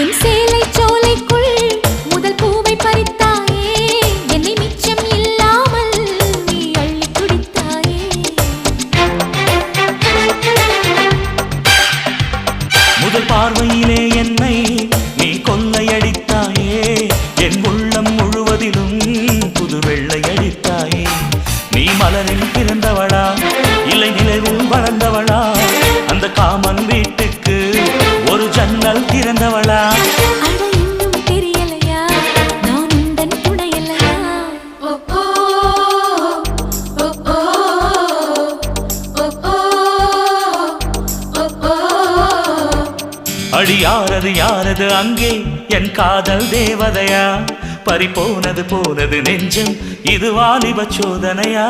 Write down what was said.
என் சேலை சோலைக்குள் முதல் பூவை பறித்தாயே, என்னை மிச்சம் இல்லாமல் நீ அள்ளி குடித்தாயே. முதல் பார்வையிலே என்னை நீ கொள்ளையடித்தாயே, என் உள்ளம் முழுவதிலும் புது வெள்ளையடித்தாயே. நீ மலரில் பிறந்தவளா இல்லை நிலவில் வளர்ந்தவளா, அந்த காமன் வீட்டுக்கு ஒரு ஜன்னல் திறந்தவளா. அட இன்னும் தெரியலையா நான் உந்தன் துணையல்லையா. அடி யாரது யாரது அங்கே என் காதல் தேவதையா, பறி போனது போனது நெஞ்சம் இது வாலிப சோதனையா.